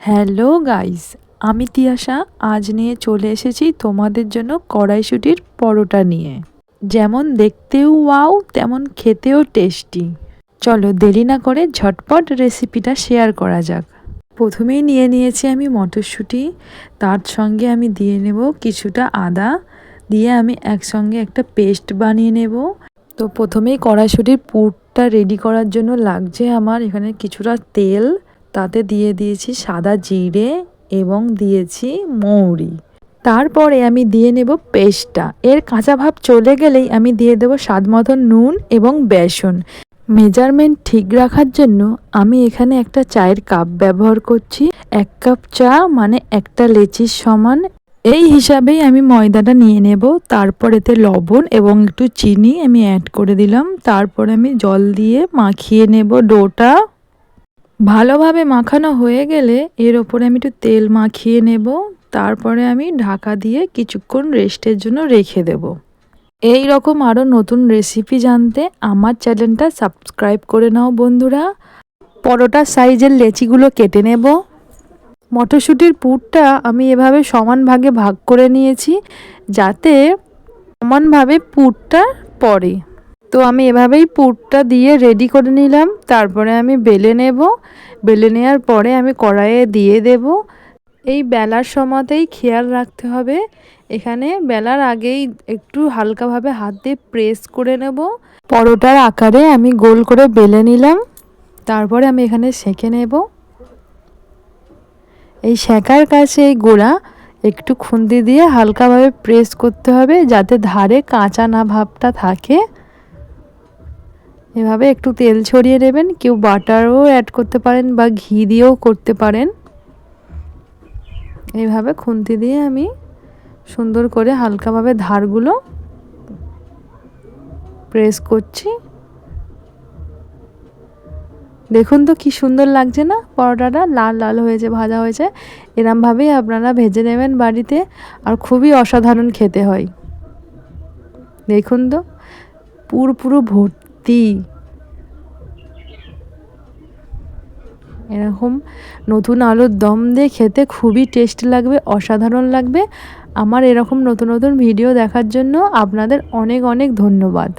Hello guys, আমি তিয়াশা আজ নিয়ে চলে এসেছি তোমাদের জন্য কড়াইশুঁটির পরোটা নিয়ে। যেমন দেখতেও ওয়াও, তেমন খেতেও টেস্টি। চলো দেরি না করে ঝটপট রেসিপিটা শেয়ার করা যাক। প্রথমেই নিয়ে নিয়েছি আমি মটরশুঁটি, তার সঙ্গে আমি দিয়ে নেব কিছুটা আদা, দিয়ে আমি একসঙ্গে একটা পেস্ট বানিয়ে নেব। তো প্রথমেই কড়াইশুঁটির পুরটা রেডি করার জন্য লাগছে আমার এখানে কিছুটা তেল, তাতে দিয়ে দিয়েছি সাদা জিরে এবং দিয়েছি মৌরি। তারপরে আমি দিয়ে নেব পেস্টটা। এর কাঁচা ভাব চলে গেলেই আমি দিয়ে দেবো স্বাদ মতো নুন এবং বেসন। মেজারমেন্ট ঠিক রাখার জন্য আমি এখানে একটা চায়ের কাপ ব্যবহার করছি। 1 কাপ চা মানে একটা লেচির সমান। এই হিসাবেই আমি ময়দাটা নিয়ে নেব। তারপর এতে লবণ এবং একটু চিনি আমি অ্যাড করে দিলাম। তারপর আমি জল দিয়ে মাখিয়ে নেব ডোটা। ভালোভাবে মাখানো হয়ে গেলে এর ওপরে আমি একটু তেল মাখিয়ে নেব। তারপরে আমি ঢাকা দিয়ে কিছুক্ষণ রেস্টের জন্য রেখে দেব। এই রকম আরও নতুন রেসিপি জানতে আমার চ্যানেলটা সাবস্ক্রাইব করে নাও বন্ধুরা। পরোটার সাইজের লেচিগুলো কেটে নেব। মটরশুঁটির পুরটা আমি এভাবে সমান ভাগে ভাগ করে নিয়েছি যাতে সমানভাবে পুরটা পড়ে। তো আমি এভাবেই পুরটা দিয়ে রেডি করে নিলাম। তারপরে আমি বেলে নেব। বেলে নেওয়ার পরে আমি কড়াইয়ে দিয়ে দেব। এই বেলার সময়তেই খেয়াল রাখতে হবে, এখানে বেলার আগেই একটু হালকাভাবে হাত দিয়ে প্রেস করে নেব। পরোটার আকারে আমি গোল করে বেলে নিলাম। তারপরে আমি এখানে সেঁকে নেব। এই সেঁকার কাছে এই গোড়া একটু খুন্তি দিয়ে হালকাভাবে প্রেস করতে হবে যাতে ধারে কাঁচা না ভাবটা থাকে। এভাবে একটু তেল ছড়িয়ে নেবেন, কেউ বাটারও অ্যাড করতে পারেন বা ঘি দিয়েও করতে পারেন। এইভাবে খুন্তি দিয়ে আমি সুন্দর করে হালকাভাবে ধারগুলো প্রেস করছি। দেখুন তো কি সুন্দর লাগছে না, পরোটাটা লাল লাল হয়েছে, ভাজা হয়েছে। এরমভাবেই আপনারা ভেজে নেবেন বাড়িতে, আর খুবই অসাধারণ খেতে হয়। দেখুন তো পুরো ভর্তি। এরকম নতুন আলুর দম দিয়ে খেতে খুবই টেস্টি লাগবে, অসাধারণ লাগবে। আমার এরকম নতুন নতুন ভিডিও দেখার জন্য আপনাদের অনেক অনেক ধন্যবাদ।